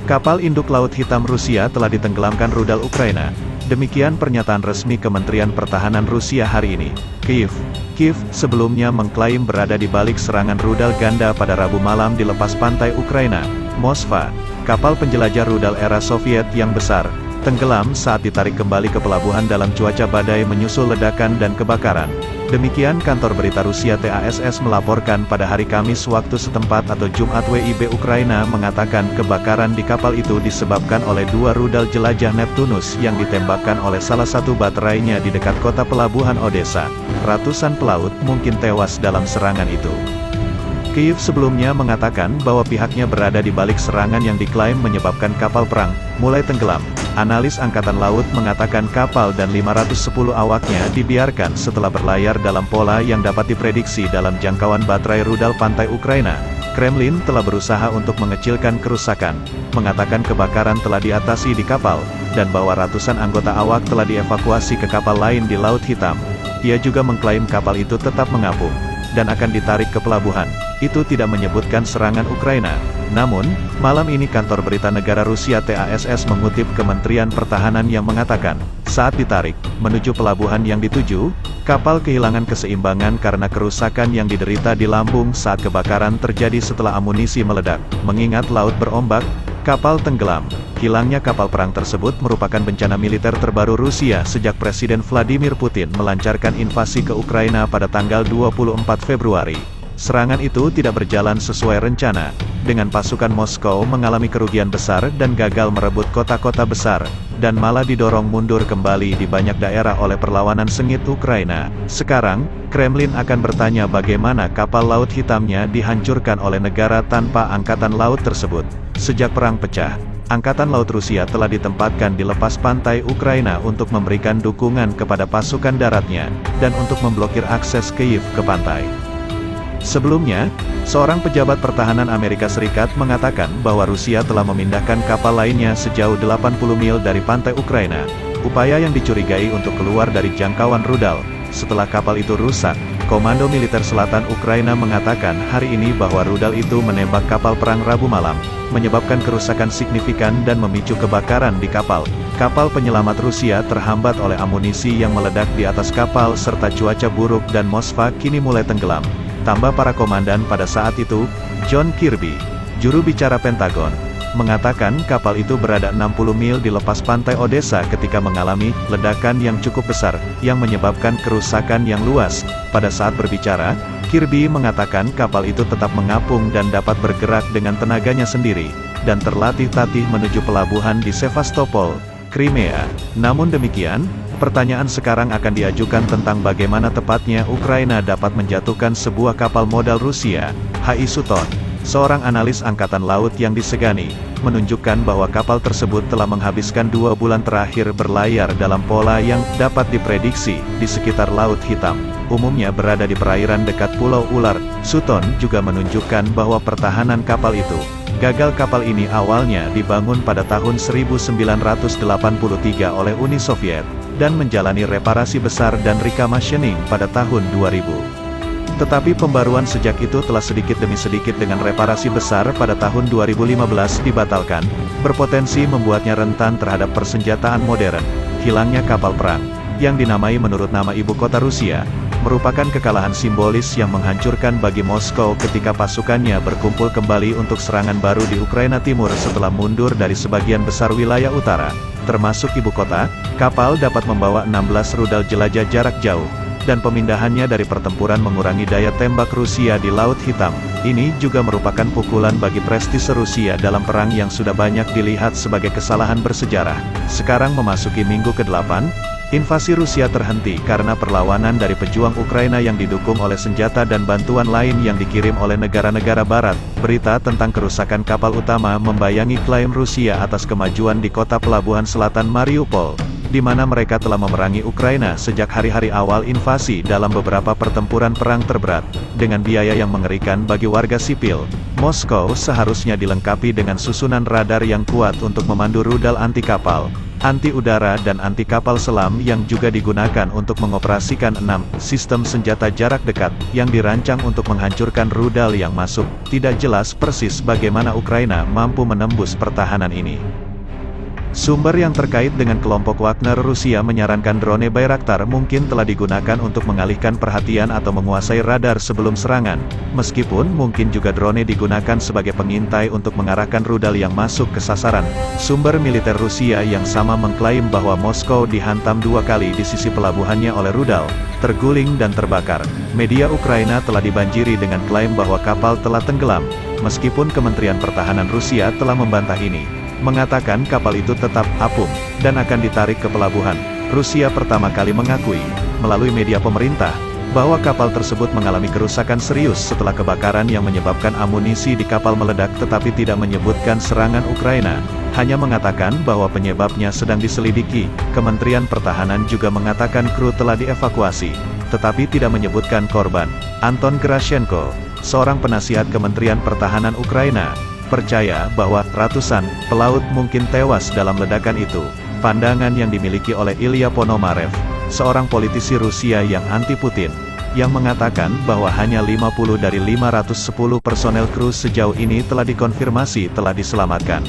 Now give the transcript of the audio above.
Kapal induk Laut Hitam Rusia telah ditenggelamkan rudal Ukraina. Demikian pernyataan resmi Kementerian Pertahanan Rusia hari ini. Kiev sebelumnya mengklaim berada di balik serangan rudal ganda pada Rabu malam di lepas pantai Ukraina, Moskva. Kapal penjelajah rudal era Soviet yang besar, tenggelam saat ditarik kembali ke pelabuhan dalam cuaca badai menyusul ledakan dan kebakaran. Demikian kantor berita Rusia TASS melaporkan pada hari Kamis waktu setempat atau Jumat. WIB Ukraina mengatakan kebakaran di kapal itu disebabkan oleh dua rudal jelajah Neptunus yang ditembakkan oleh salah satu baterainya di dekat kota pelabuhan Odessa. Ratusan pelaut mungkin tewas dalam serangan itu. Kiev sebelumnya mengatakan bahwa pihaknya berada di balik serangan yang diklaim menyebabkan kapal perang mulai tenggelam. Analis Angkatan Laut mengatakan kapal dan 510 awaknya dibiarkan setelah berlayar dalam pola yang dapat diprediksi dalam jangkauan baterai rudal pantai Ukraina. Kremlin telah berusaha untuk mengecilkan kerusakan, mengatakan kebakaran telah diatasi di kapal, dan bahwa ratusan anggota awak telah dievakuasi ke kapal lain di Laut Hitam. Ia juga mengklaim kapal itu tetap mengapung dan akan ditarik ke pelabuhan. Itu tidak menyebutkan serangan Ukraina. Namun, malam ini kantor berita negara Rusia TASS mengutip Kementerian Pertahanan yang mengatakan, saat ditarik menuju pelabuhan yang dituju, kapal kehilangan keseimbangan karena kerusakan yang diderita di lambung saat kebakaran terjadi setelah amunisi meledak. Mengingat laut berombak, kapal tenggelam. Hilangnya kapal perang tersebut merupakan bencana militer terbaru Rusia sejak Presiden Vladimir Putin melancarkan invasi ke Ukraina pada tanggal 24 Februari. Serangan itu tidak berjalan sesuai rencana, dengan pasukan Moskow mengalami kerugian besar dan gagal merebut kota-kota besar, dan malah didorong mundur kembali di banyak daerah oleh perlawanan sengit Ukraina. Sekarang, Kremlin akan bertanya bagaimana kapal Laut Hitamnya dihancurkan oleh negara tanpa angkatan laut tersebut. Sejak perang pecah, Angkatan Laut Rusia telah ditempatkan di lepas pantai Ukraina untuk memberikan dukungan kepada pasukan daratnya, dan untuk memblokir akses Kiev ke pantai. Sebelumnya, seorang pejabat pertahanan Amerika Serikat mengatakan bahwa Rusia telah memindahkan kapal lainnya sejauh 80 mil dari pantai Ukraina, upaya yang dicurigai untuk keluar dari jangkauan rudal. Setelah kapal itu rusak, Komando Militer Selatan Ukraina mengatakan hari ini bahwa rudal itu menembak kapal perang Rabu malam, menyebabkan kerusakan signifikan dan memicu kebakaran di kapal. Kapal penyelamat Rusia terhambat oleh amunisi yang meledak di atas kapal serta cuaca buruk dan Moskva kini mulai tenggelam. Tambah para komandan pada saat itu, John Kirby, juru bicara Pentagon, mengatakan kapal itu berada 60 mil di lepas pantai Odessa ketika mengalami ledakan yang cukup besar, yang menyebabkan kerusakan yang luas. Pada saat berbicara, Kirby mengatakan kapal itu tetap mengapung dan dapat bergerak dengan tenaganya sendiri, dan terlatih-tatih menuju pelabuhan di Sevastopol, Crimea. Namun demikian, pertanyaan sekarang akan diajukan tentang bagaimana tepatnya Ukraina dapat menjatuhkan sebuah kapal modal Rusia. H.I. Sutton, seorang analis angkatan laut yang disegani, menunjukkan bahwa kapal tersebut telah menghabiskan 2 bulan terakhir berlayar dalam pola yang dapat diprediksi di sekitar Laut Hitam, umumnya berada di perairan dekat Pulau Ular. Sutton juga menunjukkan bahwa pertahanan kapal itu gagal. Kapal ini awalnya dibangun pada tahun 1983 oleh Uni Soviet, dan menjalani reparasi besar dan recommissioning pada tahun 2000. Tetapi pembaruan sejak itu telah sedikit demi sedikit dengan reparasi besar pada tahun 2015 dibatalkan, berpotensi membuatnya rentan terhadap persenjataan modern. Hilangnya kapal perang, yang dinamai menurut nama ibu kota Rusia, merupakan kekalahan simbolis yang menghancurkan bagi Moskow ketika pasukannya berkumpul kembali untuk serangan baru di Ukraina Timur setelah mundur dari sebagian besar wilayah utara, termasuk ibu kota. Kapal dapat membawa 16 rudal jelajah jarak jauh, dan pemindahannya dari pertempuran mengurangi daya tembak Rusia di Laut Hitam. Ini juga merupakan pukulan bagi prestise Rusia dalam perang yang sudah banyak dilihat sebagai kesalahan bersejarah. Sekarang memasuki minggu ke-8, invasi Rusia terhenti karena perlawanan dari pejuang Ukraina yang didukung oleh senjata dan bantuan lain yang dikirim oleh negara-negara barat. Berita tentang kerusakan kapal utama membayangi klaim Rusia atas kemajuan di kota pelabuhan selatan Mariupol, di mana mereka telah memerangi Ukraina sejak hari-hari awal invasi dalam beberapa pertempuran perang terberat, dengan biaya yang mengerikan bagi warga sipil. Moskow seharusnya dilengkapi dengan susunan radar yang kuat untuk memandu rudal anti kapal, anti-udara dan anti-kapal selam yang juga digunakan untuk mengoperasikan 6 sistem senjata jarak dekat yang dirancang untuk menghancurkan rudal yang masuk. Tidak jelas persis bagaimana Ukraina mampu menembus pertahanan ini. Sumber yang terkait dengan kelompok Wagner Rusia menyarankan drone Bayraktar mungkin telah digunakan untuk mengalihkan perhatian atau menguasai radar sebelum serangan, meskipun mungkin juga drone digunakan sebagai pengintai untuk mengarahkan rudal yang masuk ke sasaran. Sumber militer Rusia yang sama mengklaim bahwa Moskow dihantam 2 kali di sisi pelabuhannya oleh rudal, terguling dan terbakar. Media Ukraina telah dibanjiri dengan klaim bahwa kapal telah tenggelam, meskipun Kementerian Pertahanan Rusia telah membantah ini, mengatakan kapal itu tetap apung dan akan ditarik ke pelabuhan. Rusia pertama kali mengakui, melalui media pemerintah, bahwa kapal tersebut mengalami kerusakan serius setelah kebakaran yang menyebabkan amunisi di kapal meledak, tetapi tidak menyebutkan serangan Ukraina, hanya mengatakan bahwa penyebabnya sedang diselidiki. Kementerian Pertahanan juga mengatakan kru telah dievakuasi, tetapi tidak menyebutkan korban. Anton Gerashenko, seorang penasihat Kementerian Pertahanan Ukraina, percaya bahwa ratusan pelaut mungkin tewas dalam ledakan itu. Pandangan yang dimiliki oleh Ilya Ponomarev, seorang politisi Rusia yang anti-Putin, yang mengatakan bahwa hanya 50 dari 510 personel kru sejauh ini telah dikonfirmasi telah diselamatkan.